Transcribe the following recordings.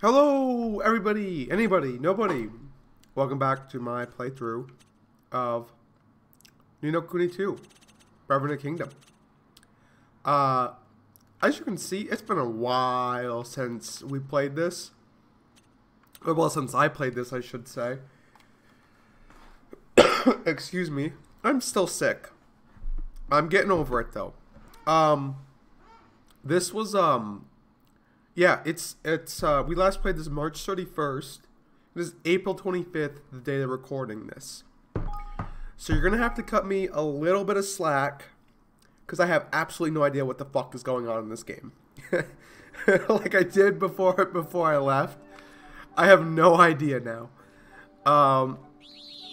Hello, everybody, anybody, nobody. Welcome back to my playthrough of Kuni II, Revenant Kingdom. As you can see, it's been a while since we played this. Or, well, since I played this, I should say. Excuse me. I'm still sick. I'm getting over it, though. This was, yeah, we last played this March 31st. It is April 25th, the day of recording this. So you're gonna have to cut me a little bit of slack, because I have absolutely no idea what the fuck is going on in this game. Like I did before I left. I have no idea now.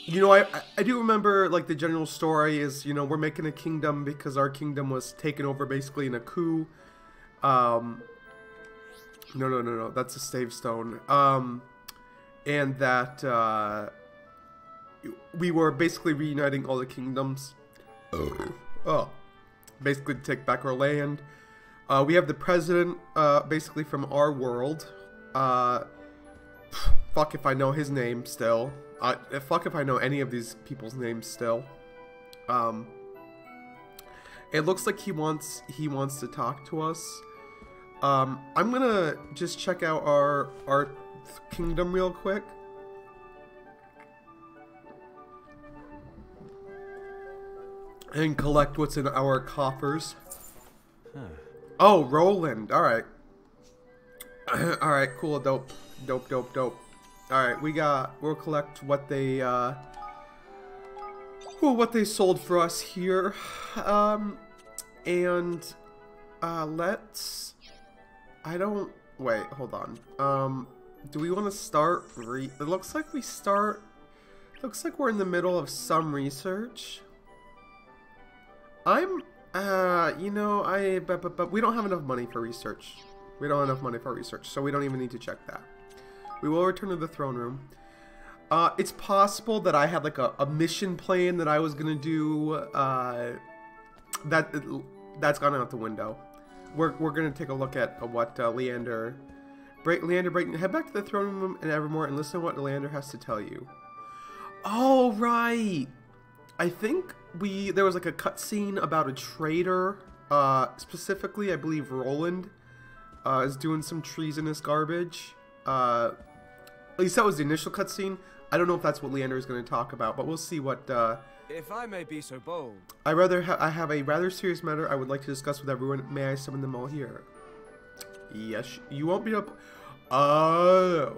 You know, I do remember, like, the general story is, you know, we're making a kingdom because our kingdom was taken over basically in a coup. No, that's a save stone. And that, we were basically reuniting all the kingdoms. Basically to take back our land. We have the president, basically from our world. Fuck if I know his name still. Fuck if I know any of these people's names still. It looks like he wants to talk to us. I'm gonna just check out our kingdom real quick. And collect what's in our coffers. Oh, Roland. Alright. Alright, cool. Dope. Alright, we'll collect what they, what they sold for us here. Let's... wait, hold on. Do we want to start it looks like looks like we're in the middle of some research. You know, but we don't have enough money for research. We don't have enough money for research, so we don't even need to check that. We will return to the throne room. It's possible that I had like a mission plan that I was gonna do. That's gone out the window. We're gonna take a look at what Leander, head back to the throne room in Evermore and listen to what Leander has to tell you. Oh right, I think there was like a cutscene about a traitor. Specifically, I believe Roland is doing some treasonous garbage. At least that was the initial cutscene. I don't know if that's what Leander is going to talk about, but we'll see what. If I may be so bold, I have a rather serious matter I would like to discuss with everyone. May I summon them all here? Yes, you won't be up. Oh,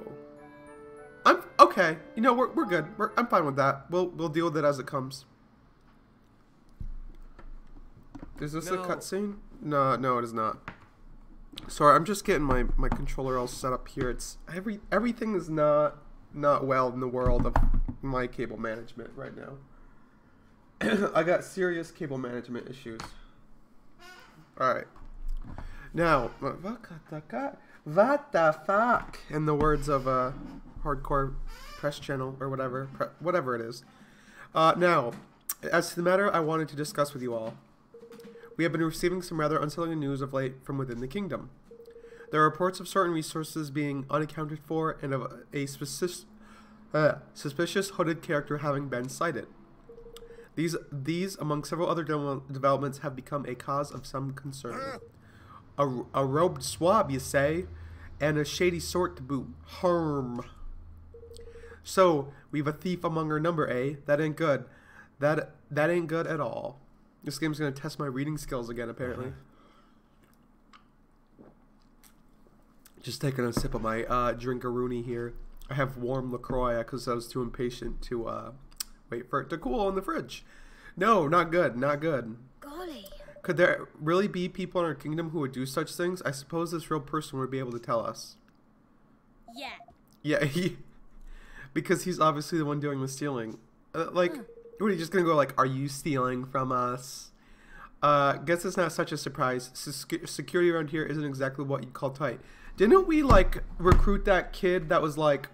I'm okay. You know, we're good. I'm fine with that. We'll deal with it as it comes. Is this a cutscene? No, it is not. Sorry, I'm just getting my controller all set up here. It's everything is not well in the world of my cable management right now. I got serious cable management issues. All right. Now, what the fuck? In the words of a hardcore press channel or whatever it is. Now, as to the matter I wanted to discuss with you all. We have been receiving some rather unsettling news of late from within the kingdom. There are reports of certain resources being unaccounted for and of a suspicious hooded character having been sighted. These, among several other developments, have become a cause of some concern. A robed swab, you say? And a shady sort to boot. Harm. So, we've a thief among our number, eh? That ain't good. That ain't good at all. This game's gonna test my reading skills again, apparently. Just taking a sip of my drinkaroonie here. I have warm LaCroix because I was too impatient to wait for it to cool in the fridge. No, not good, not good. Golly. Could there really be people in our kingdom who would do such things? I suppose this real person would be able to tell us. Yeah. Yeah, because he's obviously the one doing the stealing. What are you just gonna go like, are you stealing from us? Guess it's not such a surprise. Security around here isn't exactly what you'd call tight. Didn't we, like, recruit that kid that was, like,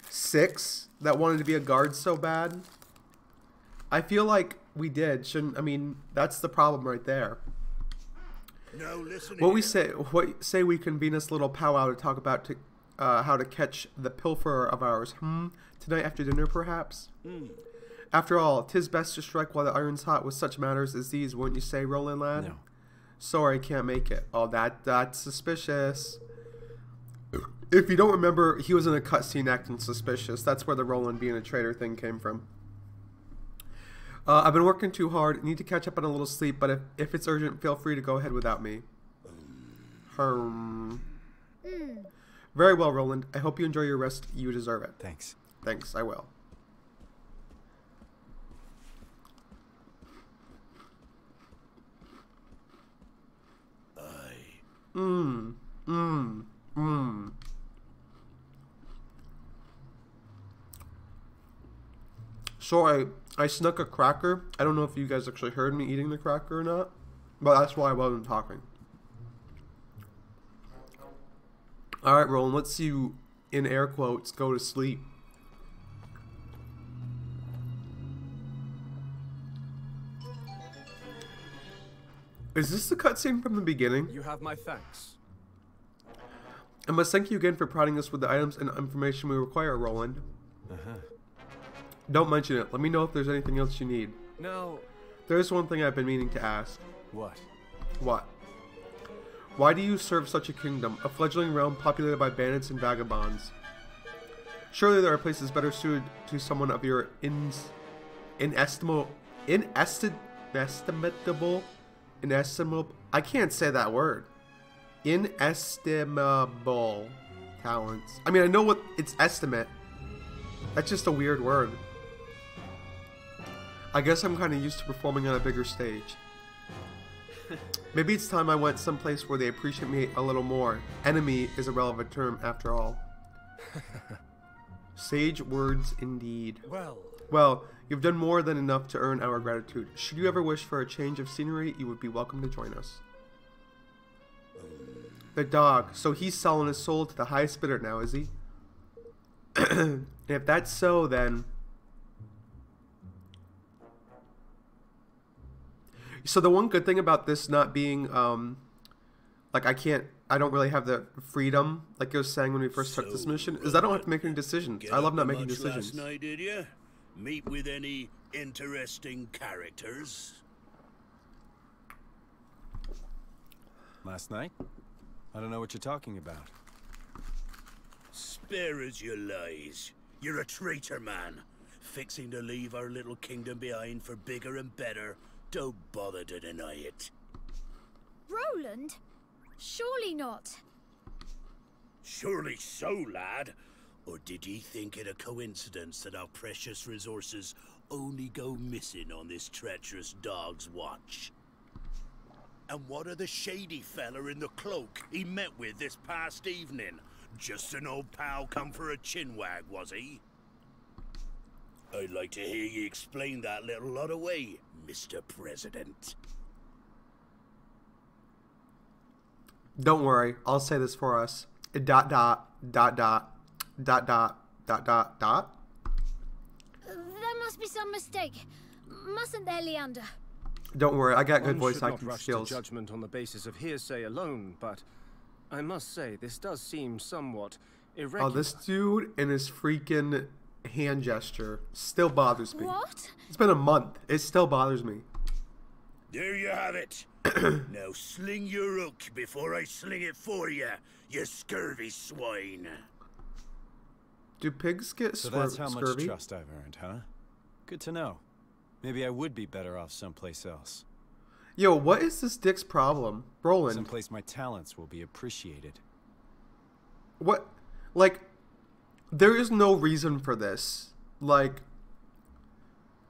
6 that wanted to be a guard so bad? I feel like we did. I mean, that's the problem right there. No, listen. What say we convene this little powwow to talk about how to catch the pilferer of ours. Tonight after dinner, perhaps? After all, 'tis best to strike while the iron's hot with such matters as these, wouldn't you say, Roland lad? No. Sorry, I can't make it. Oh, that's suspicious. If you don't remember, he was in a cutscene acting suspicious. That's where the Roland being a traitor thing came from. I've been working too hard. Need to catch up on a little sleep, but if it's urgent, feel free to go ahead without me. Very well, Roland. I hope you enjoy your rest. You deserve it. Thanks. Thanks, I will. So I snuck a cracker. I don't know if you guys actually heard me eating the cracker or not, but that's why I wasn't talking. Alright, Roland, let's see you, in air quotes, go to sleep. Is this the cutscene from the beginning? You have my thanks. I must thank you again for providing us with the items and information we require, Roland. Don't mention it. Let me know if there's anything else you need. Now, There's one thing I've been meaning to ask. What? What? Why do you serve such a kingdom, a fledgling realm populated by bandits and vagabonds? Surely there are places better suited to someone of your inestimable, I can't say that word. Inestimable talents. I mean, I know what it's estimate. That's just a weird word. I guess I'm kind of used to performing on a bigger stage. Maybe it's time I went someplace where they appreciate me a little more. Enemy is a relevant term after all. Sage words indeed. Well, you've done more than enough to earn our gratitude. Should you ever wish for a change of scenery, you would be welcome to join us. The dog. So he's selling his soul to the highest bidder now, is he? And if that's so, then... So the one good thing about this not being, like I don't really have the freedom, like I was saying when we first took this mission, is I don't have to make any decisions. I love not making decisions. Last night, did you? Meet with any interesting characters? Last night? I don't know what you're talking about. Spare us your lies. You're a traitor, man. Fixing to leave our little kingdom behind for bigger and better. Don't bother to deny it. Roland? Surely not. Surely so, lad. Or did ye think it a coincidence that our precious resources only go missing on this treacherous dog's watch? And what of the shady fella in the cloak he met with this past evening? Just an old pal come for a chinwag, was he? I'd like to hear ye explain that little lot away, Mr. President. Don't worry, I'll say this for us. Dot dot dot dot dot dot dot dot dot. There must be some mistake. Mustn't there, Leander? Don't worry, I got good one voice should not acting rush skills. to judgment on the basis of hearsay alone, but I must say this does seem somewhat irregular. Oh, this dude and his freaking hand gesture still bothers me. What? It's been a month. It still bothers me. There you have it. Now sling your hook before I sling it for you, you scurvy swine. Do pigs get So that's how much scurvy? trust I've earned, huh? Good to know. Maybe I would be better off someplace else. Yo, what is this dick's problem? Roland. Someplace my talents will be appreciated. What? Like, there is no reason for this. Like,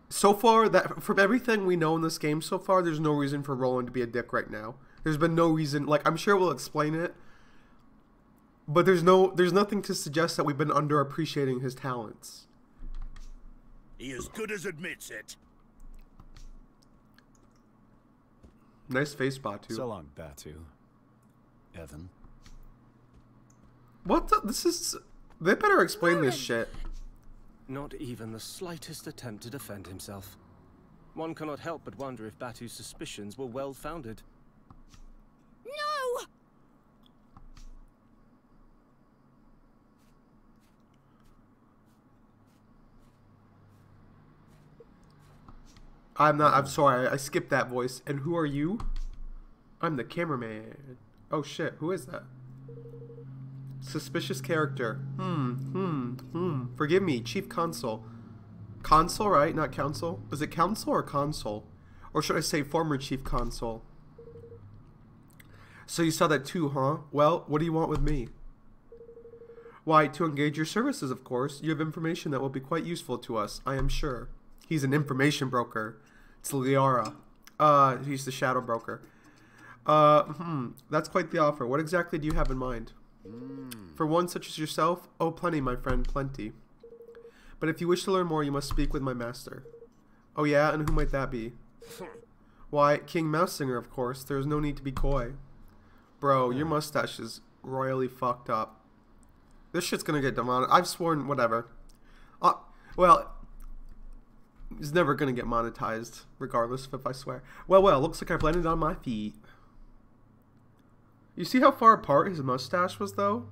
so far, that from everything we know in this game so far, there's no reason for Roland to be a dick right now. There's been no reason. Like, I'm sure we'll explain it, but there's nothing to suggest that we've been underappreciating his talents. He as good as admits it. Nice face, Batu. So long, Batu. Evan. What the? This is... They better explain this shit. Not even the slightest attempt to defend himself. One cannot help but wonder if Batu's suspicions were well-founded. No! I'm sorry, I skipped that voice. And who are you? I'm the cameraman. Oh shit, who is that? Suspicious character. Forgive me, Chief Consul. Consul, right? Not council? Is it council or consul? Or should I say former Chief Consul? So you saw that too, huh? Well, what do you want with me? Why, to engage your services, of course. You have information that will be quite useful to us, I am sure. He's an information broker. It's Liara. He's the shadow broker. That's quite the offer. What exactly do you have in mind? For one such as yourself? Oh, plenty, my friend, plenty. But if you wish to learn more, you must speak with my master. Oh yeah, and who might that be? Why, King Mousesinger, of course. There is no need to be coy. Bro, your mustache is royally fucked up. This shit's gonna get demonetized. I've sworn, whatever. Well, it's never gonna get monetized, regardless of if I swear. Well, looks like I've landed on my feet. You see how far apart his mustache was, though?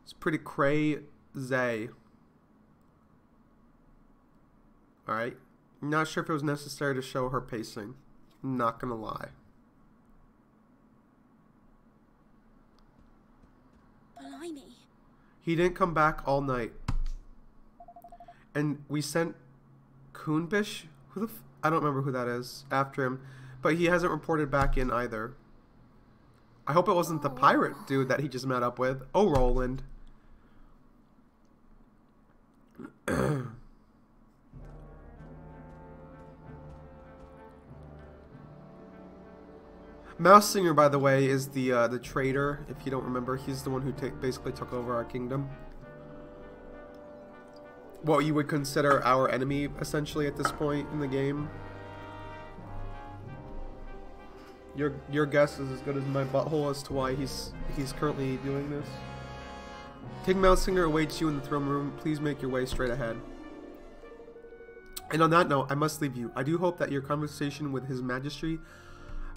It's pretty crazy. Alright. I'm not sure if it was necessary to show her pacing. I'm not gonna lie. Blimey. He didn't come back all night. And we sent Kuhnbisch? I don't remember who that is. After him. But he hasn't reported back in either. I hope it wasn't the pirate dude that he just met up with. Oh, Roland. Mousesinger, by the way, is the traitor. If you don't remember, he's the one who basically took over our kingdom. What you would consider our enemy, essentially, at this point in the game. Your guess is as good as my butthole as to why he's currently doing this. King Mousesinger awaits you in the throne room. Please make your way straight ahead. And on that note, I must leave you. I do hope that your conversation with His Majesty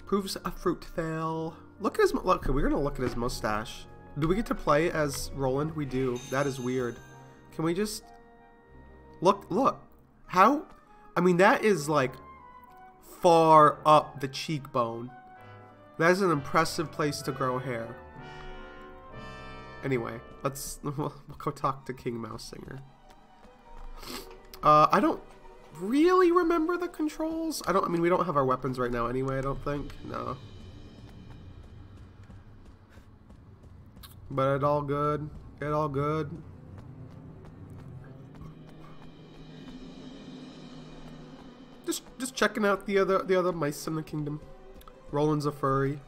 proves a fruitful. Look at his look. We're gonna look at his mustache. Do we get to play as Roland? We do. That is weird. Can we just look? How? I mean, that is like far up the cheekbone. That is an impressive place to grow hair. Anyway, we'll go talk to King Mousesinger. I don't really remember the controls. I mean, we don't have our weapons right now anyway, I don't think. No. But it all good. It all good. Just checking out the other mice in the kingdom. Roland's a furry.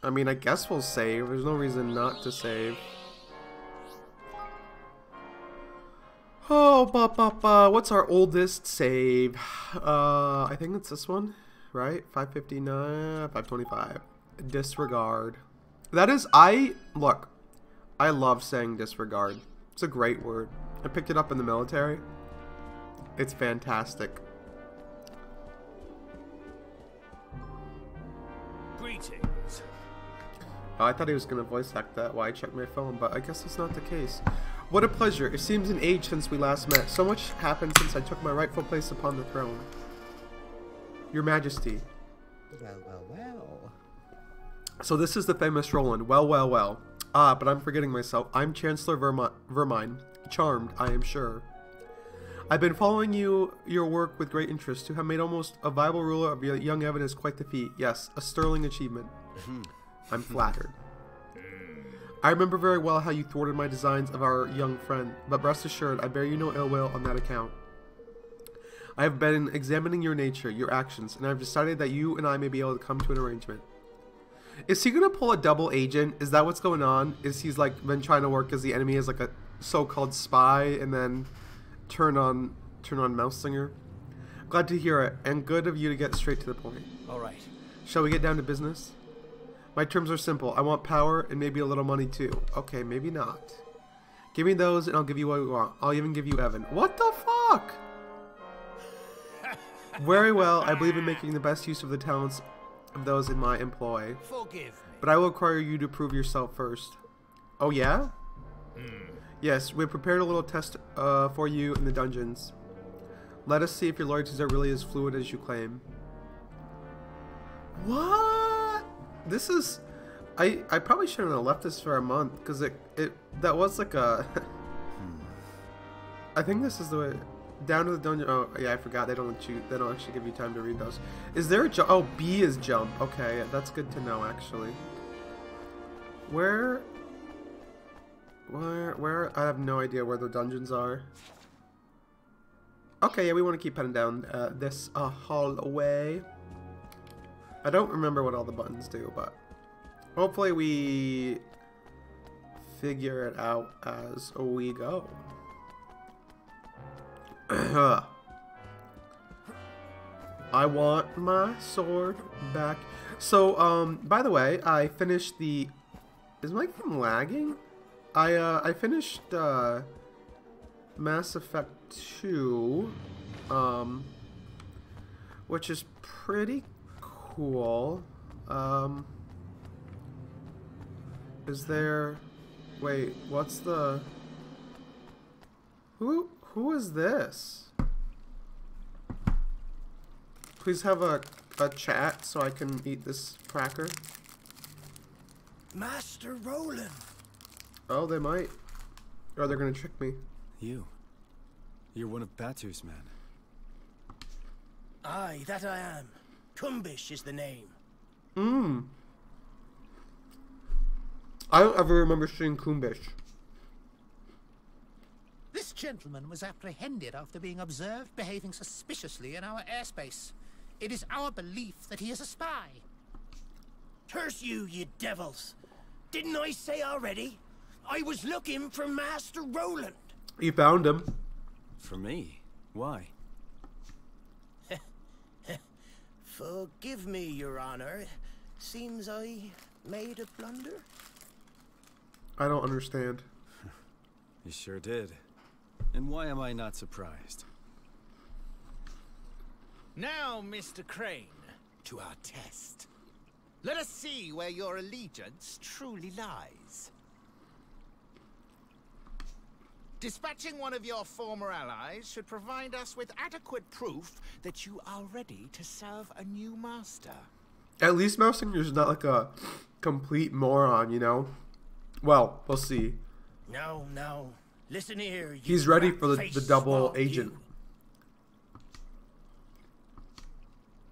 I mean, I guess we'll save. There's no reason not to save. Oh, what's our oldest save? I think it's this one, right? 559, 525. Disregard. That is, look, I love saying disregard. It's a great word. I picked it up in the military. It's fantastic. Greetings. I thought he was going to voice act that while I checked my phone, but I guess that's not the case. What a pleasure. It seems an age since we last met. So much happened since I took my rightful place upon the throne. Your Majesty. Well. So this is the famous Roland. Well. Ah, but I'm forgetting myself. I'm Chancellor Vermine. Charmed, I am sure. I've been following your work with great interest. To have made almost a viable ruler of your young Evan is quite the feat. Yes, a sterling achievement. I'm flattered. I remember very well how you thwarted my designs of our young friend, but rest assured, I bear you no ill will on that account. I have been examining your nature, your actions, and I have decided that you and I may be able to come to an arrangement. Is he gonna pull a double agent? Is that what's going on? Is he's like been trying to work as the enemy as like a so-called spy and then turn on Mousesinger? Glad to hear it, and good of you to get straight to the point. All right. Shall we get down to business? My terms are simple. I want power and maybe a little money too. Okay, maybe not. Give me those and I'll give you what you want. I'll even give you Evan. What the fuck? Very well. I believe in making the best use of the talents of those in my employ. Forgive me. But I will require you to prove yourself first. Oh yeah? Yes, we prepared a little test for you in the dungeons. Let us see if your loyalties are really as fluid as you claim. What? This is... I probably shouldn't have left this for a month, because that was like a... I think this is the way... Down to the dungeon... Oh, yeah, I forgot. They don't actually give you time to read those. Is there a jump? Oh, B is jump. Okay, that's good to know, actually. Where... I have no idea where the dungeons are. Okay, yeah, we want to keep heading down this hallway. I don't remember what all the buttons do, but hopefully we figure it out as we go. I want my sword back. So, by the way, I finished the... Is my game lagging? I finished Mass Effect 2, which is pretty cool. Is there... Wait, what's the... Who is this? Please have a chat so I can eat this cracker. Master Roland. Oh, they might. Or they're gonna trick me. You're one of Batu's men. Aye, that I am. Kumbish is the name. I don't ever remember seeing Kumbish. This gentleman was apprehended after being observed behaving suspiciously in our airspace. It is our belief that he is a spy. Curse you, you devils! Didn't I say already? I was looking for Master Roland. You found him. For me? Why? Forgive me, Your Honor. Seems I made a blunder. I don't understand. You sure did. And why am I not surprised? Now, Mr. Crane, to our test. Let us see where your allegiance truly lies. Dispatching one of your former allies should provide us with adequate proof that you are ready to serve a new master. At least Mousinger's not like a complete moron, you know? Well, we'll see. No. Listen here, He's ready for the double agent.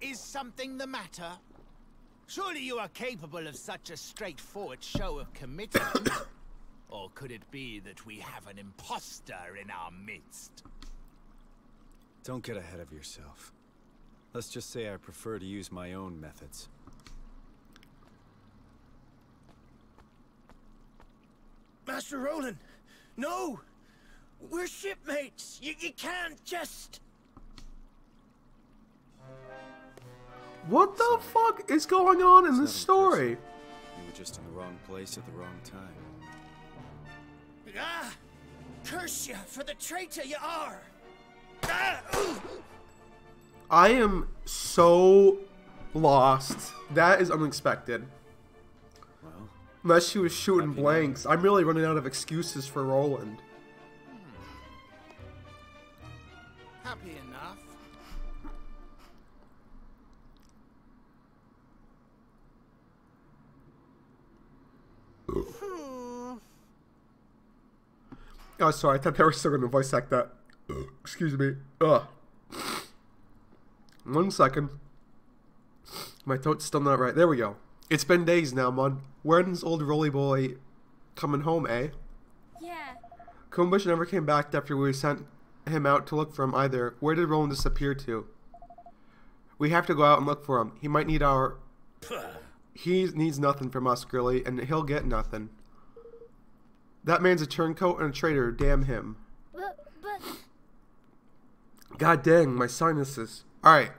Is something the matter? Surely you are capable of such a straightforward show of commitment. Or could it be that we have an imposter in our midst? Don't get ahead of yourself. Let's just say I prefer to use my own methods. Master Roland, no! We're shipmates! You can't just... What the fuck is going on in this story? You were just in the wrong place at the wrong time. Ah! Curse you for the traitor you are! Ah! Ooh. I am so lost. That is unexpected. Well, unless she was shooting blanks. I'm really running out of excuses for Roland. Happy enough. Oh, sorry. I thought they were still going to voice act that. Excuse me. Ugh. 1 second. My throat's still not right. There we go. It's been days now, Mud. When's old Rolly Boy coming home, eh? Yeah. Kumbush never came back after we sent him out to look for him either. Where did Roland disappear to? We have to go out and look for him. He might need our... He needs nothing from us, Grilly, and he'll get nothing. That man's a turncoat and a traitor. Damn him. But... God dang, my sinuses. Alright,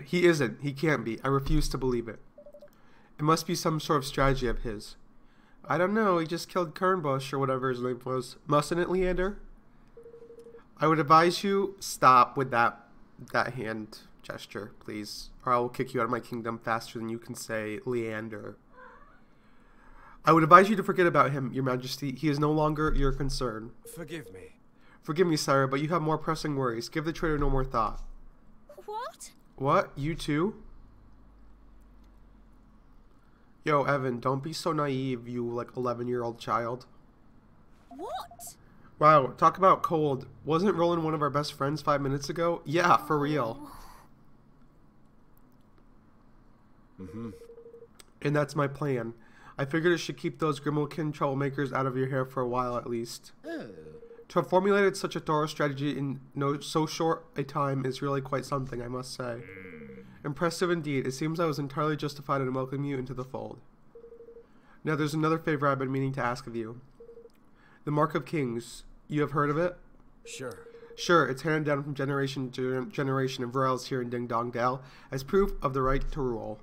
he isn't. He can't be. I refuse to believe it. It must be some sort of strategy of his. I don't know. He just killed Kernbush or whatever his name was. Mustn't it, Leander? I would advise you stop with that hand gesture, please. Or I will kick you out of my kingdom faster than you can say Leander. I would advise you to forget about him, Your Majesty. He is no longer your concern. Forgive me. Forgive me, sire, but you have more pressing worries. Give the traitor no more thought. What? What? You too? Yo, Evan, don't be so naive, you, like, 11-year-old child. What? Wow, talk about cold. Wasn't Roland one of our best friends 5 minutes ago? Yeah, for real. And that's my plan. I figured it should keep those Grimalkin troublemakers out of your hair for a while at least. To have formulated such a thorough strategy in so short a time is really quite something, I must say. Impressive indeed. It seems I was entirely justified in welcoming you into the fold. Now there's another favor I've been meaning to ask of you. The Mark of Kings. You have heard of it? Sure. Sure, it's handed down from generation to generation of royals here in Ding Dong Dale as proof of the right to rule.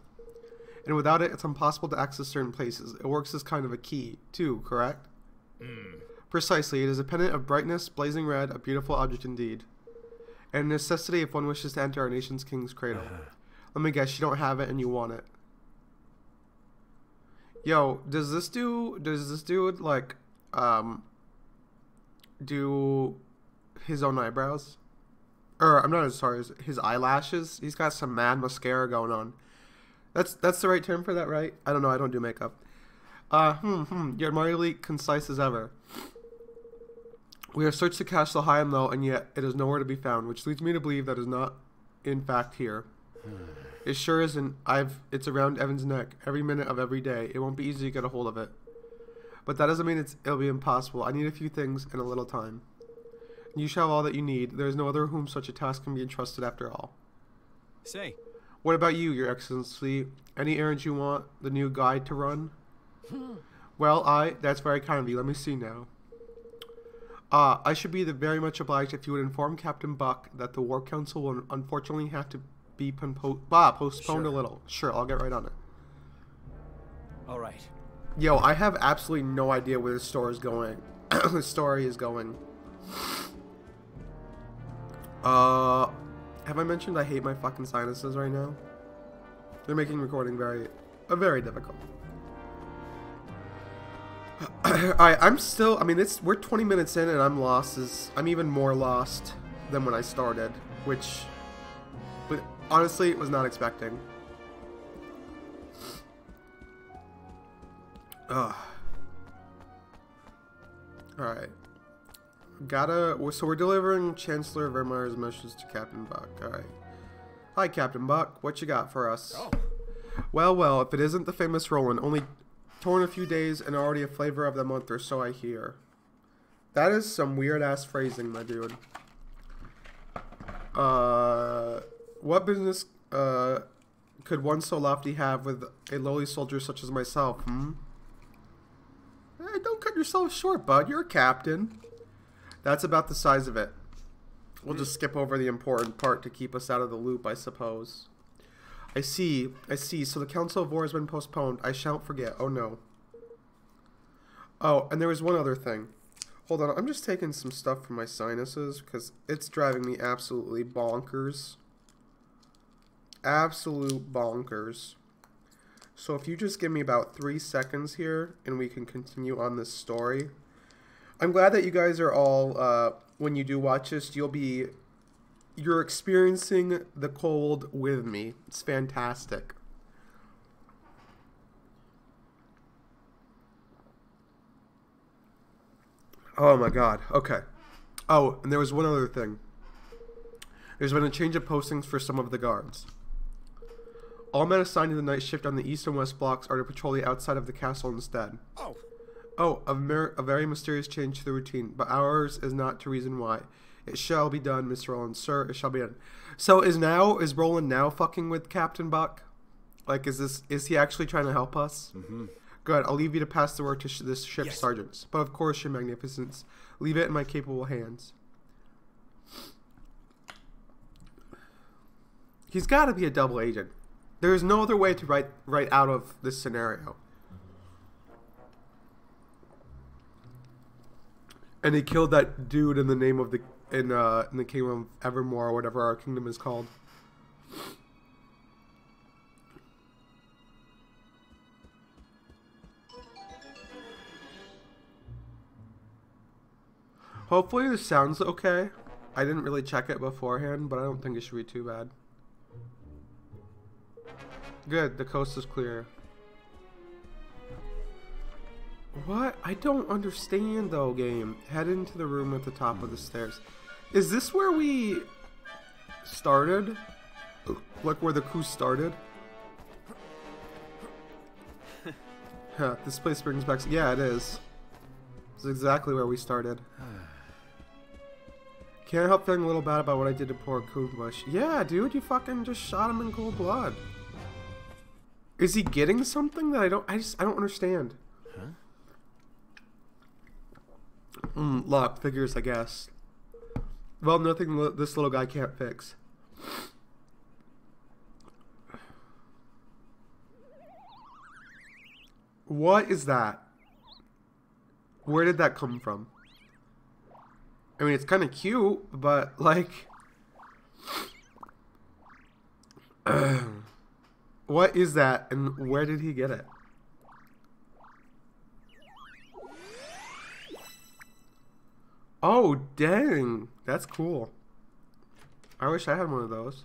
And without it, it's impossible to access certain places. It works as kind of a key, too, correct? Precisely. It is a pendant of brightness, blazing red, a beautiful object indeed. And a necessity if one wishes to enter our nation's king's cradle. Let me guess, you don't have it and you want it. Yo, does this dude, like, do his own eyebrows? Or, I'm not sorry, his eyelashes? He's got some mad mascara going on. That's the right term for that, right? I don't know, I don't do makeup. You're mightily concise as ever. We have searched the castle high and low, and yet it is nowhere to be found, which leads me to believe that it is not, in fact, here. It sure isn't. It's around Evan's neck, every minute of every day. It won't be easy to get a hold of it. But that doesn't mean it'll be impossible. I need a few things and a little time. You shall have all that you need. There is no other whom such a task can be entrusted after all. Say. What about you, Your Excellency? Any errands you want the new guide to run? Well, that's very kind of you. Let me see now. I should be very much obliged if you would inform Captain Buck that the War Council will unfortunately have to be postponed a little. Sure, I'll get right on it. All right. Yo, I have absolutely no idea where this story is going. The story is going. Have I mentioned I hate my fucking sinuses right now? They're making recording very difficult. Alright, I mean, we're 20 minutes in and I'm lost. I'm even more lost than when I started, which, but honestly, was not expecting. Alright. So we're delivering Chancellor Vermeer's message to Captain Buck. Alright. Hi, Captain Buck. What you got for us? Oh. Well, if it isn't the famous Roland, only torn a few days and already a flavor of the month, or so I hear. That is some weird-ass phrasing, my dude. What business, could one so lofty have with a lowly soldier such as myself, Hey, don't cut yourself short, bud. You're a captain. That's about the size of it. We'll just skip over the important part to keep us out of the loop, I suppose. I see. So the Council of War has been postponed. I shan't forget. Oh, no. Oh, and there was one other thing. Hold on. I'm just taking some stuff from my sinuses because it's driving me absolutely bonkers. Absolute bonkers. So if you just give me about 3 seconds here and we can continue on this story. I'm glad that you guys are all, when you do watch this, you're experiencing the cold with me. It's fantastic. Oh my god. Okay. Oh, and there was one other thing. There's been a change of postings for some of the guards. All men assigned to the night shift on the east and west blocks are to patrol the outside of the castle instead. Oh, a very mysterious change to the routine, but ours is not to reason why. It shall be done, Mr. Roland. Sir, it shall be done. So is Roland now fucking with Captain Buck? Like, is he actually trying to help us? Good, I'll leave you to pass the word to this ship's sergeants. But of course, Your Magnificence, leave it in my capable hands. He's got to be a double agent. There is no other way to write out of this scenario. And he killed that dude in the name of in the kingdom of Evermore, or whatever our kingdom is called. Hopefully this sounds okay. I didn't really check it beforehand, but I don't think it should be too bad. Good, the coast is clear. What? I don't understand though, game. Head into the room at the top of the stairs. Is this where we started? Like where the coup started? Huh, this place brings back... Yeah, it is. It's exactly where we started. Can't help feeling a little bad about what I did to poor Coonbush. Yeah, dude, you fucking just shot him in cold blood. Is he getting something that I don't understand? Huh? Locked figures, I guess. Well, nothing this little guy can't fix. What is that? Where did that come from? I mean, it's kind of cute, but like... what is that, and where did he get it? Oh, dang. That's cool. I wish I had one of those.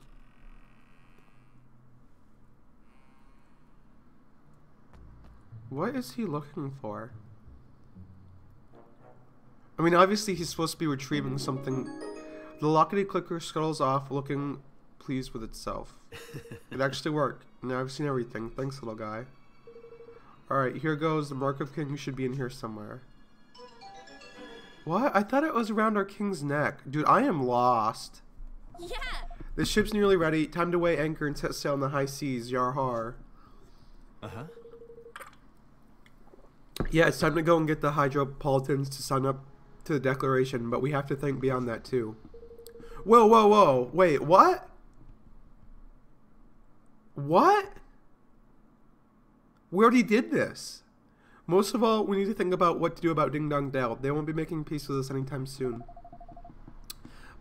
What is he looking for? I mean, obviously he's supposed to be retrieving something. The lockety clicker scuttles off, looking pleased with itself. It actually worked. Now I've seen everything. Thanks, little guy. Alright, here goes. The Mark of King should be in here somewhere. What? I thought it was around our king's neck. Dude, I am lost. Yeah. The ship's nearly ready. Time to weigh anchor and set sail on the high seas. Yar har. Uh-huh. Yeah, it's time to go and get the Hydropolitans to sign up to the declaration, but we have to think beyond that too. Whoa, whoa, whoa. Wait, what? What? We already did this. Most of all, we need to think about what to do about Ding Dong Dell. They won't be making peace with us anytime soon.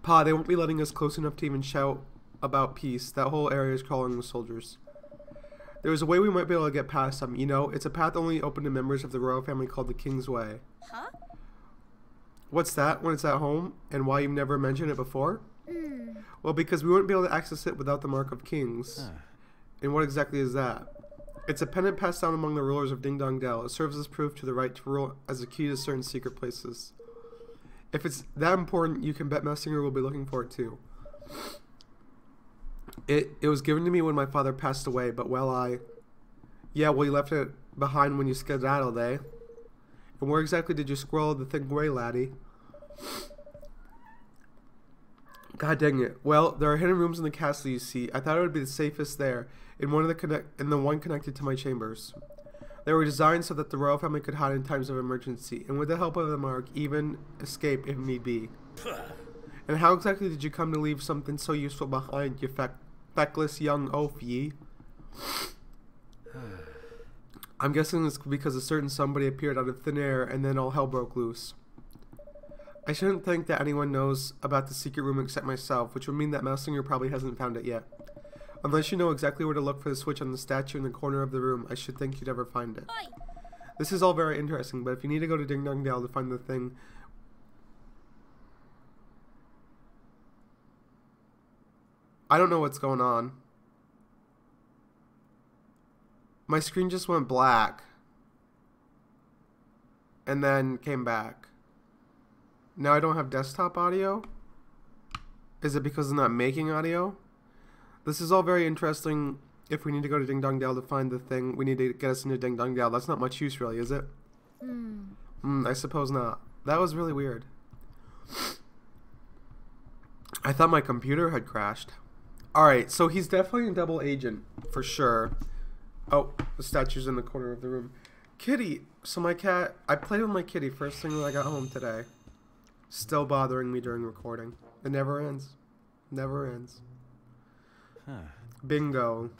Pa, they won't be letting us close enough to even shout about peace. That whole area is crawling with soldiers. There's a way we might be able to get past them. You know, it's a path only open to members of the royal family called the King's Way. Huh? What's that when it's at home? And why you've never mentioned it before? Well, because we wouldn't be able to access it without the Mark of Kings. And what exactly is that? It's a pendant passed down among the rulers of Ding Dong Dell. It serves as proof to the right to rule as a key to certain secret places. If it's that important, you can bet Messinger will be looking for it too. It was given to me when my father passed away, but yeah, well, you left it behind when you skedaddled, eh? And where exactly did you squirrel the thing away, laddie? God dang it. Well, there are hidden rooms in the castle, you see. I thought it would be the safest there, in the one connected to my chambers. They were designed so that the royal family could hide in times of emergency, and with the help of the Mark, even escape if need be. And how exactly did you come to leave something so useful behind, you feckless young oaf, ye? I'm guessing it's because a certain somebody appeared out of thin air, and then all hell broke loose. I shouldn't think that anyone knows about the secret room except myself, which would mean that Messinger probably hasn't found it yet. Unless you know exactly where to look for the switch on the statue in the corner of the room, I should think you'd ever find it. Oi. This is all very interesting, but if you need to go to Ding Dong Dell to find the thing... I don't know what's going on. My screen just went black. And then came back. Now I don't have desktop audio? Is it because I'm not making audio? This is all very interesting. If we need to go to Ding Dong Dell to find the thing, we need to get us into Ding Dong Dell. That's not much use, really, is it? I suppose not. That was really weird. I thought my computer had crashed. Alright, so he's definitely a double agent, for sure. Oh, the statue's in the corner of the room. Kitty! So my cat... I played with my kitty first thing when I got home today. Still bothering me during recording. It never ends. Never ends. Bingo.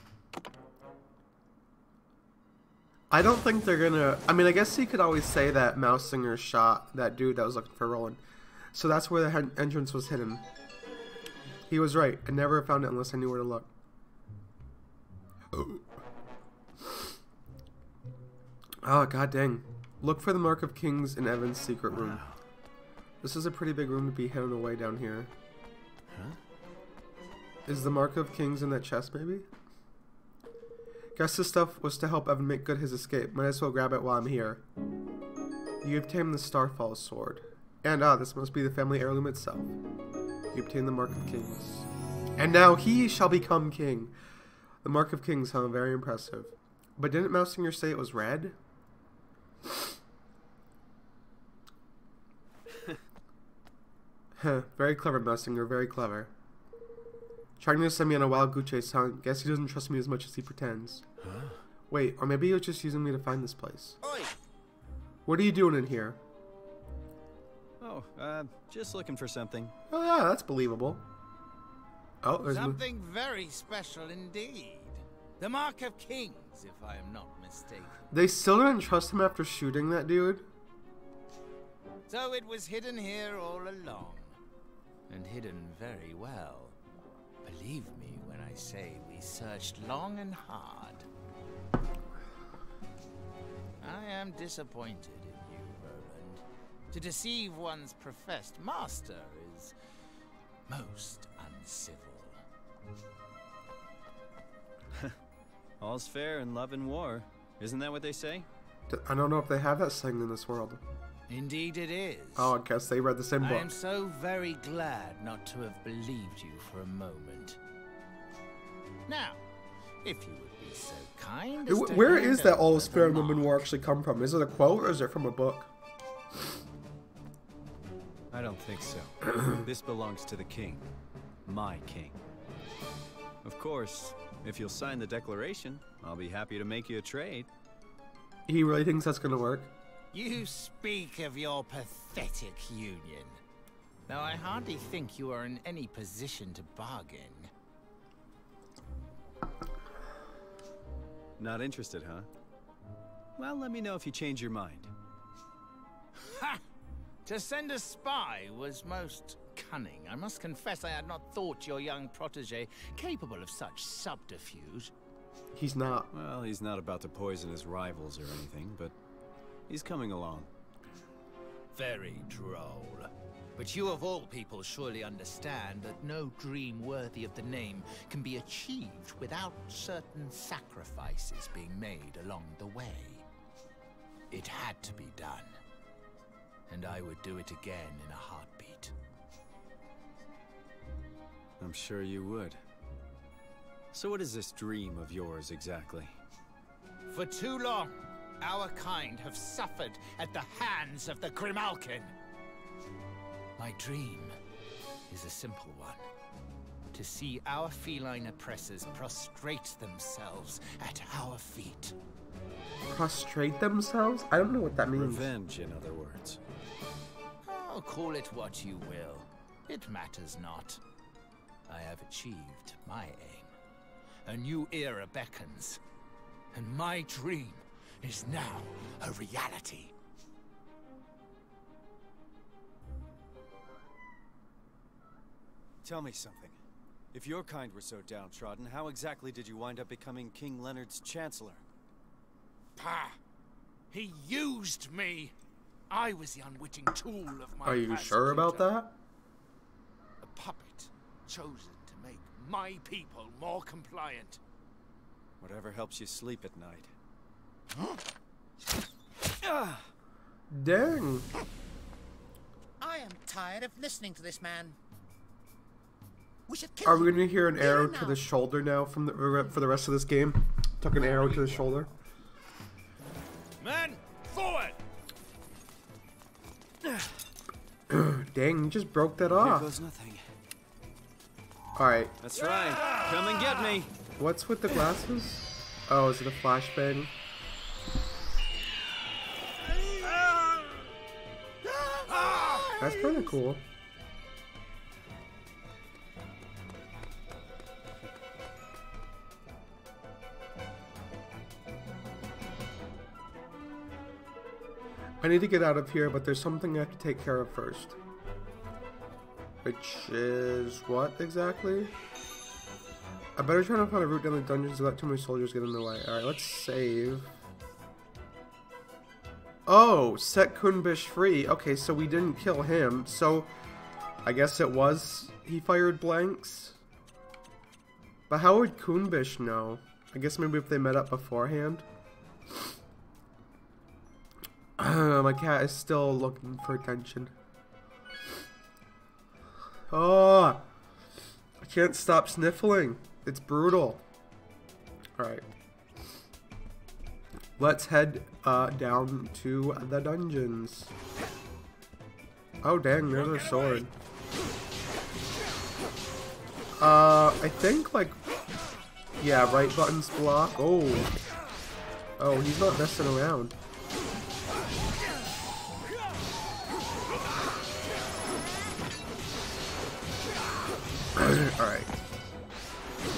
I don't think they're gonna... I mean, I guess he could always say that Mousinger shot that dude that was looking for Roland. So that's where the entrance was hidden. He was right. I never found it unless I knew where to look. Oh, god dang. Look for the Mark of Kings in Evan's secret room. This is a pretty big room to be hidden away down here. Huh? Is the Mark of Kings in that chest, maybe? Guess this stuff was to help Evan make good his escape. Might as well grab it while I'm here. You obtained the Starfall sword. And this must be the family heirloom itself. You obtained the Mark of Kings. And now he shall become king. The Mark of Kings, huh? Very impressive. But didn't Mousinger say it was red? Very clever, Mousinger. Very clever. Trying to send me on a wild goose chase, huh? Guess he doesn't trust me as much as he pretends. Huh? Wait, or maybe he was just using me to find this place. Oi! What are you doing in here? Oh, just looking for something. Oh yeah, that's believable. Oh, there's Something very special indeed. The Mark of Kings, if I am not mistaken. They still didn't trust him after shooting that dude? So it was hidden here all along. And hidden very well. Believe me when I say we searched long and hard. I am disappointed in you, Roland. To deceive one's professed master is most uncivil. All's fair in love and war. Isn't that what they say? I don't know if they have that saying in this world. Indeed it is. Oh, I guess they read the same I book. am so very glad not to have believed you for a moment. Now, if you would be so kind as to Where hand is that all over is fair in the love and war actually come from? Is it a quote or is it from a book? I don't think so. This belongs to the king. My king. Of course, if you'll sign the declaration, I'll be happy to make you a trade. He really thinks that's gonna work? You speak of your pathetic union. Though I hardly think you are in any position to bargain. Not interested, huh? Well, let me know if you change your mind. Ha! To send a spy was most cunning. I must confess I had not thought your young protege capable of such subterfuge. He's not. Well, he's not about to poison his rivals or anything, but he's coming along. Very droll. But you of all people surely understand that no dream worthy of the name can be achieved without certain sacrifices being made along the way. It had to be done. And I would do it again in a heartbeat. I'm sure you would. So what is this dream of yours exactly? For too long, our kind have suffered at the hands of the Grimalkin. My dream is a simple one. To see our feline oppressors prostrate themselves at our feet. Prostrate themselves? I don't know what that means. Revenge, in other words. Oh, call it what you will. It matters not. I have achieved my aim. A new era beckons. And my dream is now a reality. Tell me something. If your kind were so downtrodden, how exactly did you wind up becoming King Leonard's chancellor? Pah! He used me! I was the unwitting tool of my Are you sure about that? A puppet chosen to make my people more compliant. Whatever helps you sleep at night. Dang. I am tired of listening to this man. We should kill Are we him. going to hear an Here arrow and to now. the shoulder now from for the rest of this game? Tuck an arrow to the shoulder. Men, forward! Dang, you just broke that Here off. goes nothing. Alright, That's right. Come and get me. what's with the glasses? Oh, is it a flashbang? That's kind of cool. I need to get out of here, but there's something I have to take care of first. Which is what exactly? I better try to find a route down the dungeons without too many soldiers get in the way. Alright, let's save. Oh, set Kunbish free. Okay, so we didn't kill him. So, I guess it was... He fired blanks? But how would Kunbish know? I guess maybe if they met up beforehand? My cat is still looking for attention. Oh! I can't stop sniffling. It's brutal. Alright. Let's head down to the dungeons. Oh dang, there's a sword. I think like, yeah, right buttons block. Oh, oh, he's not messing around. All right.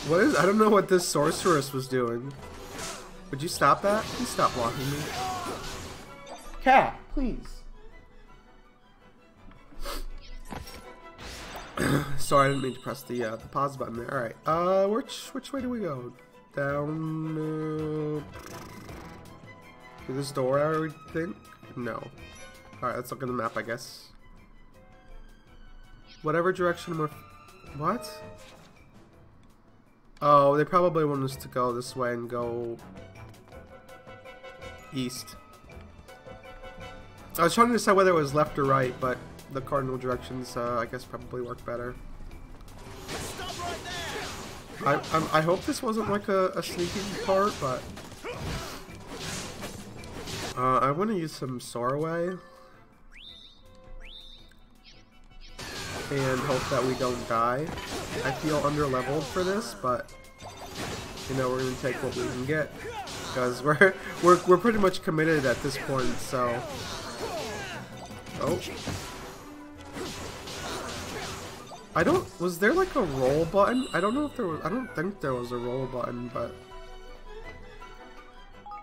What is? I don't know what this sorceress was doing. Would you stop that? Please stop blocking me. Cat, please. Sorry, I didn't mean to press the pause button there. All right. Which way do we go? Down through this door, I would think. No. All right, let's look at the map, I guess. Whatever direction we're. What? Oh, they probably want us to go this way and go east. I was trying to decide whether it was left or right, but the cardinal directions, I guess, probably work better. I hope this wasn't like a sneaking part, but I want to use some Sorroway and hope that we don't die. I feel underleveled for this, but you know, we're gonna take what we can get because we're pretty much committed at this point. So, oh. Was there like a roll button? I don't know if there was, I don't think there was a roll button, but...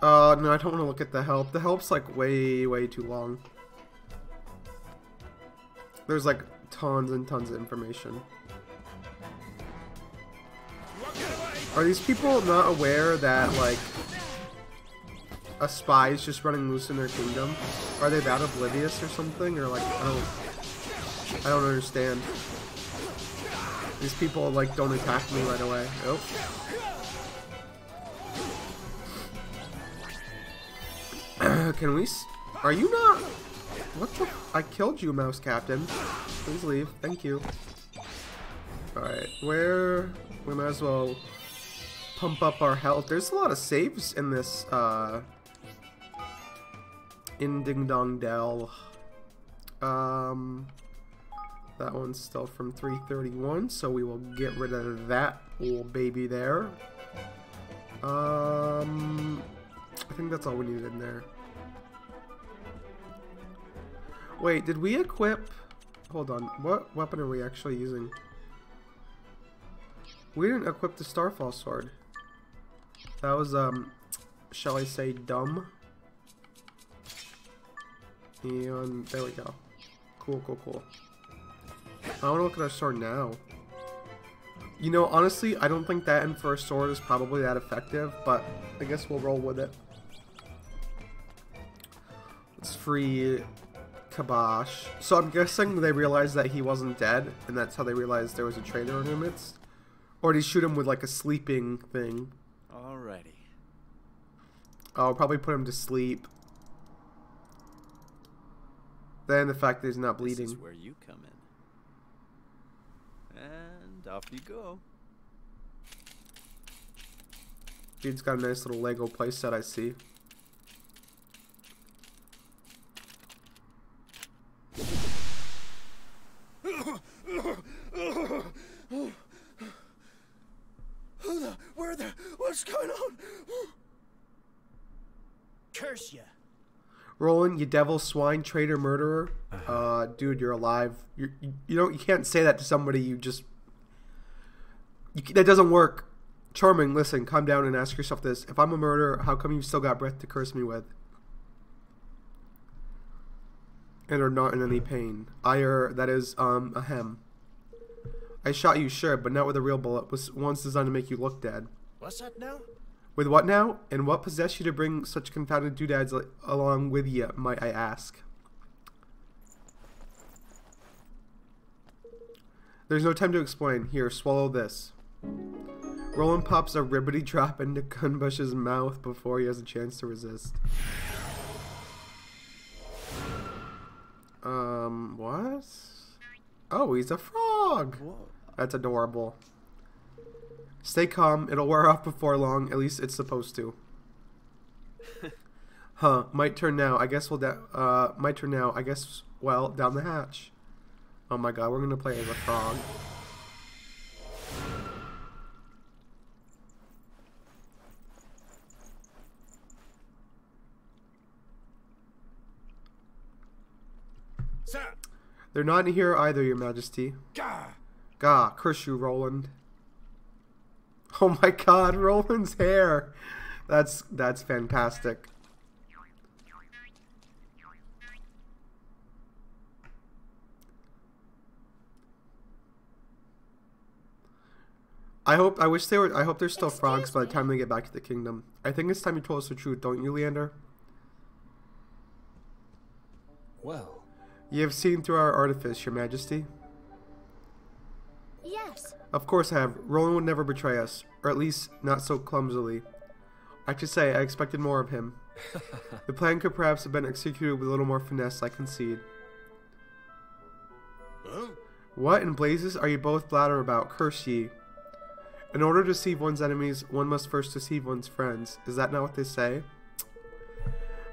no, I don't want to look at the help. The help's like way too long. There's like tons and tons of information. Are these people not aware that like a spy is just running loose in their kingdom? Are they that oblivious or something? Or like, I don't understand. These people like don't attack me right away. Oh. Can we? Are you not? What the? I killed you, Mouse Captain. Please leave. Thank you. All right, we might as well pump up our health. There's a lot of saves in this in Ding Dong Dell. That one's still from 331, so we will get rid of that little baby there. I think that's all we needed in there. Wait, did we equip... Hold on, what weapon are we actually using? We didn't equip the Starfall Sword. That was, shall I say, dumb? And there we go. Cool. I want to look at our sword now. You know, honestly, I don't think that for a sword is probably that effective, but I guess we'll roll with it. Let's free Kabosh. So I'm guessing they realized that he wasn't dead, and that's how they realized there was a traitor in their midst. Or did he shoot him with like a sleeping thing? Alrighty. Oh, probably put him to sleep. Then the fact that he's not bleeding. This is where you come in. And off you go. Dude's got a nice little Lego playset, I see. What's going on? Curse ya. Roland, you devil, swine, traitor, murderer. Dude, you're alive. You can't say that to somebody you just... that doesn't work. Charming, listen, calm down and ask yourself this. If I'm a murderer, how come you still got breath to curse me with? And are not in any pain. That is, ahem. I shot you, sure, but not with a real bullet. Was once designed to make you look dead. What's that now? With what now? And what possessed you to bring such confounded doodads along with you, might I ask? There's no time to explain. Here, swallow this. Roland pops a ribbity drop into Gunbush's mouth before he has a chance to resist. What? Oh, he's a frog! What? That's adorable. Stay calm, it'll wear off before long, at least it's supposed to. Huh, might turn now, I guess might turn now, I guess, well, down the hatch. Oh my god, we're gonna play as a frog. Sir! They're not in here either, your majesty. Gah! Gah, curse you, Roland. Oh my god, Roland's hair! That's fantastic. I hope they're still frogs by the time they get back to the kingdom. I think it's time you told us the truth, don't you, Leander? Well, You have seen through our artifice, your majesty. Yes. Of course I have. Roland would never betray us, or at least not so clumsily. I should say I expected more of him. The plan could perhaps have been executed with a little more finesse, I concede. Huh? What in blazes are you both blather about? Curse ye. In order to deceive one's enemies, one must first deceive one's friends. Is that not what they say?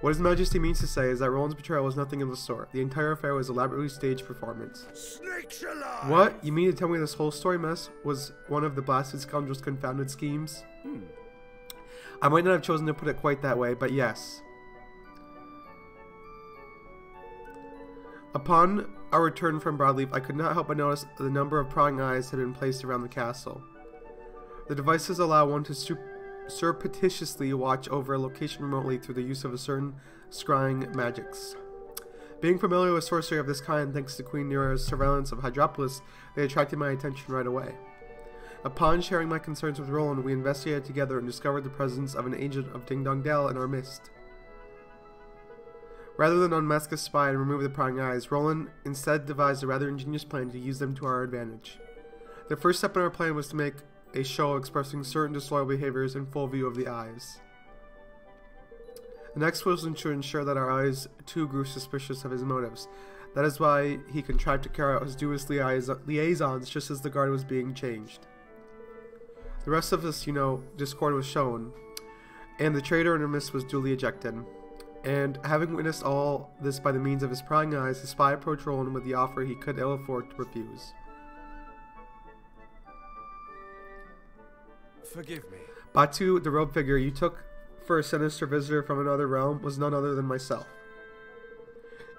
What His Majesty means to say is that Roland's betrayal was nothing of the sort. The entire affair was elaborately staged performance. Snakes alive! What? You mean to tell me this whole story mess was one of the blasted scoundrel's confounded schemes? I might not have chosen to put it quite that way, but yes. Upon our return from Broadleaf, I could not help but notice the number of prying eyes had been placed around the castle. The devices allow one to surreptitiously watch over a location remotely through the use of a certain scrying magics. Being familiar with sorcery of this kind, thanks to Queen Neera's surveillance of Hydropolis, they attracted my attention right away. Upon sharing my concerns with Roland, we investigated together and discovered the presence of an agent of Ding Dong Dell in our midst. Rather than unmask a spy and remove the prying eyes, Roland instead devised a rather ingenious plan to use them to our advantage. The first step in our plan was to make a show expressing certain disloyal behaviors in full view of the eyes. The next was to ensure that our eyes too grew suspicious of his motives. That is why he contrived to carry out his dubious liaisons just as the guard was being changed. The rest of this, discord was shown, and the traitor in our midst was duly ejected. And having witnessed all this by the means of his prying eyes, the spy approached Roland with the offer he could ill afford to refuse. Forgive me. Batu, the robed figure you took for a sinister visitor from another realm, was none other than myself.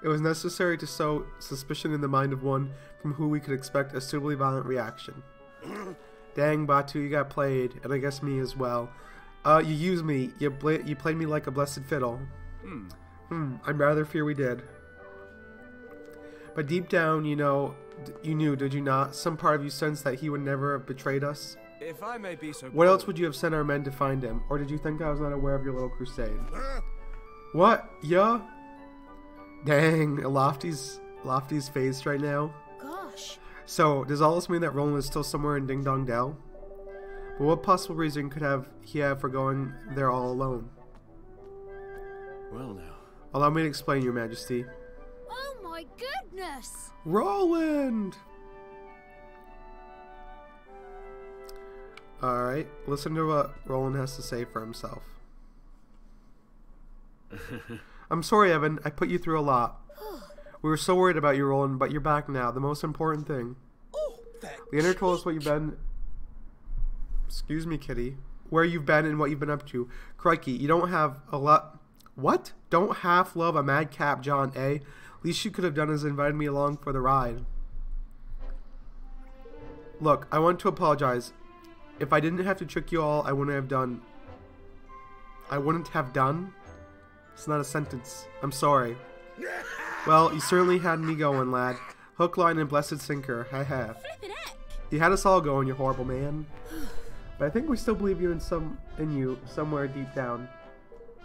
It was necessary to sow suspicion in the mind of one from whom we could expect a suitably violent reaction. Dang, Batu, you got played, and I guess me as well. You used me. You played me like a blessed fiddle. I rather fear we did. But deep down, you knew, did you not? Some part of you sensed that he would never have betrayed us? If I may be so What else would you have sent our men to find him? Or did you think I was not aware of your little crusade? What? Yeah? Dang, Lofty's phased right now. Gosh. So, does all this mean that Roland is still somewhere in Ding Dong Dell? But what possible reason could he have for going there all alone? Well now. Allow me to explain, your majesty. Oh my goodness! Roland! Alright, listen to what Roland has to say for himself. I'm sorry, Evan. I put you through a lot. We were so worried about you, Roland, but you're back now. The most important thing. Leander told us what you've been... Excuse me, kitty. Where you've been and what you've been up to. Crikey, you don't have a lot... What? Don't half love a madcap John, eh? Least you could have done is invited me along for the ride. Look, I want to apologize. If I didn't have to trick you all, I wouldn't have done... It's not a sentence. I'm sorry. Well, you certainly had me going, lad. Hook, line, and blessed sinker. Ha ha. Flippin' heck! You had us all going, you horrible man. But I think we still believe you in you somewhere deep down.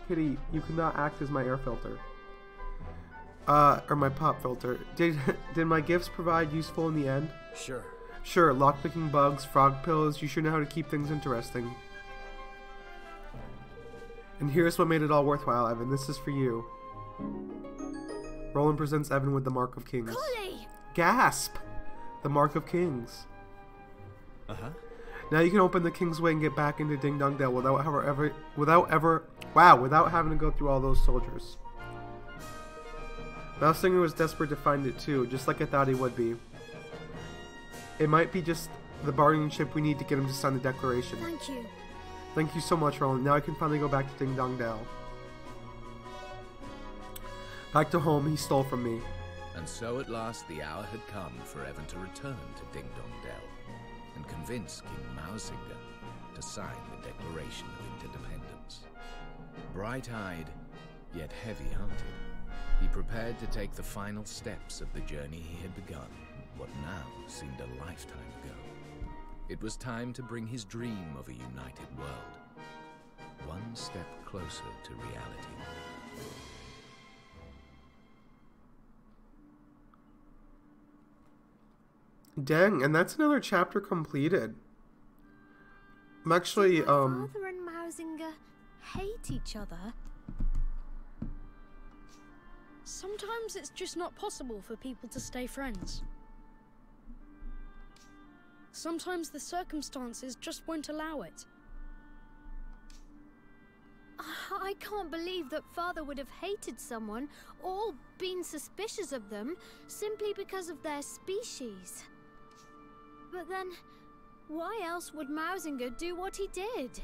Kitty, you cannot act as my air filter. Or my pop filter. Did my gifts provide useful in the end? Sure. Sure, lockpicking bugs, frog pills, you sure know how to keep things interesting. And here's what made it all worthwhile, Evan. This is for you. Roland presents Evan with the Mark of Kings. Golly! Gasp! The Mark of Kings. Uh-huh. Now you can open the King's Way and get back into Ding Dong Dell without having to go through all those soldiers. Mousinger was desperate to find it too, just like I thought he would be. It might be just the bargaining chip we need to get him to sign the declaration. Thank you. Thank you so much, Roland. Now I can finally go back to Ding Dong Dell. Back to home he stole from me. And so at last the hour had come for Evan to return to Ding Dong Dell and convince King Mousinger to sign the Declaration of Interdependence. Bright-eyed, yet heavy-hearted, he prepared to take the final steps of the journey he had begun, what now seemed a lifetime ago. It was time to bring his dream of a united world one step closer to reality. Dang, and that's another chapter completed. I'm actually, Father and Mousinger hate each other. Sometimes it's just not possible for people to stay friends. Sometimes the circumstances just won't allow it. I can't believe that Father would have hated someone or been suspicious of them simply because of their species. But then, why else would Mousinger do what he did?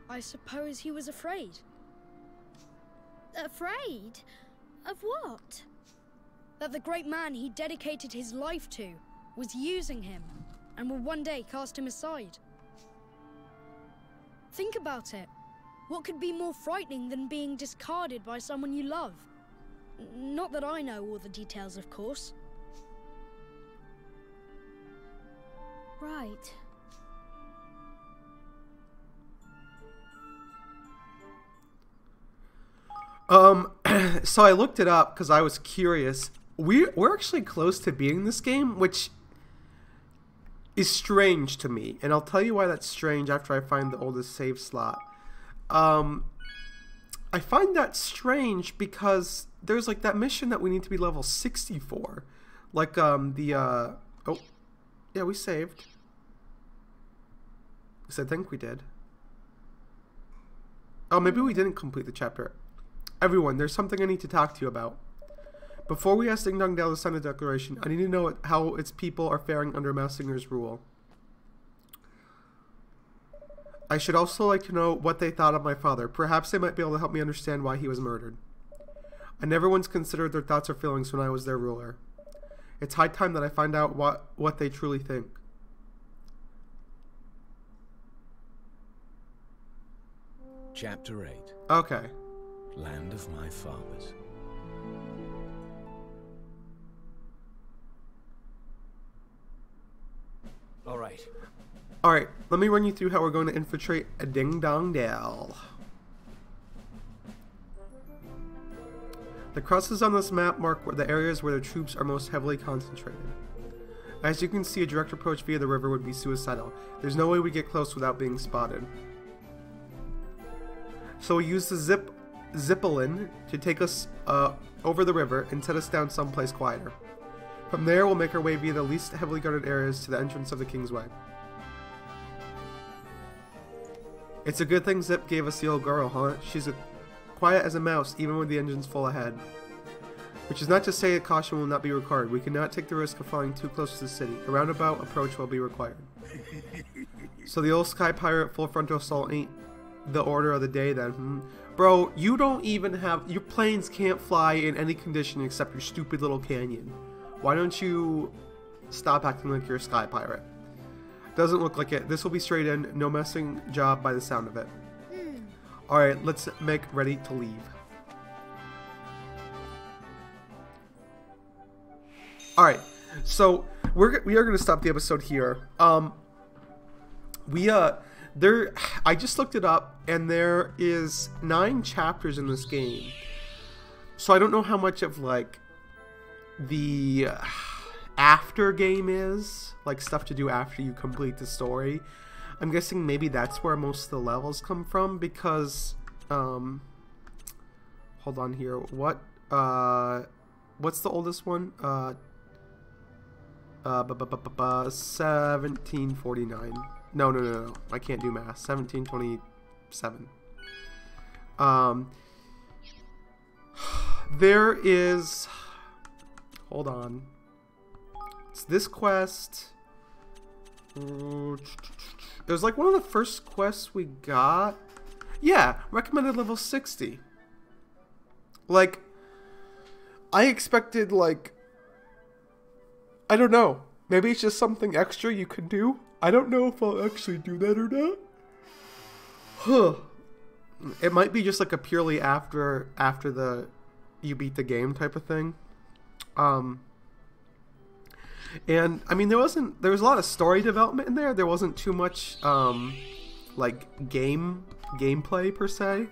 I suppose he was afraid. Afraid? Of what? That the great man he dedicated his life to was using him and would one day cast him aside. Think about it. What could be more frightening than being discarded by someone you love? Not that I know all the details, of course. Right. So I looked it up because I was curious. We're actually close to beating this game, which is strange to me, and I'll tell you why that's strange after I find the oldest save slot. I find that strange because there's like that mission that we need to be level 60 for, like oh yeah, we saved. Because I think we did. Oh, maybe we didn't complete the chapter. Everyone, there's something I need to talk to you about. Before we ask Ding Dong Dell to sign the declaration, I need to know how its people are faring under Mousinger's rule. I should also like to know what they thought of my father. Perhaps they might be able to help me understand why he was murdered. I never once considered their thoughts or feelings when I was their ruler. It's high time that I find out what they truly think. Chapter 8. Okay. Land of my fathers. Alright, let me run you through how we're going to infiltrate a Ding Dong Dell. The crosses on this map mark the areas where the troops are most heavily concentrated. As you can see, a direct approach via the river would be suicidal. There's no way we get close without being spotted. So we use the Zippelin to take us over the river and set us down someplace quieter. From there, we'll make our way via the least heavily guarded areas to the entrance of the King's Way. It's a good thing Zip gave us the old girl, huh? She's quiet as a mouse, even with the engines full ahead. Which is not to say that caution will not be required. We cannot take the risk of flying too close to the city. A roundabout approach will be required. So the old Sky Pirate full frontal assault ain't the order of the day then, Bro, you don't even have... Your planes can't fly in any condition except your stupid little canyon. Why don't you stop acting like you're a Sky Pirate? Doesn't look like it. This will be straight in. No messing job by the sound of it. Alright, let's make ready to leave. Alright, so we are gonna stop the episode here. I just looked it up, and there is 9 chapters in this game. So I don't know how much of like the after game is, like stuff to do after you complete the story. I'm guessing maybe that's where most of the levels come from, because hold on here. What's the oldest one? 1749. No. I can't do math. 1727. There is... Hold on. It's this quest. It was like one of the first quests we got. Yeah, recommended level 60. Like, I expected, like... I don't know. Maybe it's just something extra you can do. I don't know if I'll actually do that or not. Huh. It might be just like a purely after you beat the game type of thing. And I mean there was a lot of story development in there. There wasn't too much like gameplay per se.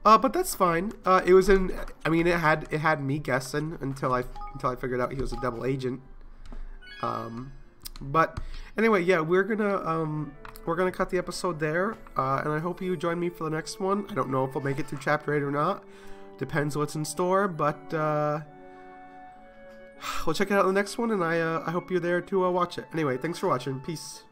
But that's fine. It was it had me guessing until I figured out he was a double agent. But anyway, yeah, we're gonna cut the episode there, and I hope you join me for the next one. I don't know if I'll make it through chapter 8 or not. Depends what's in store, but we'll check it out in the next one, and I hope you're there to watch it. Anyway, thanks for watching. Peace.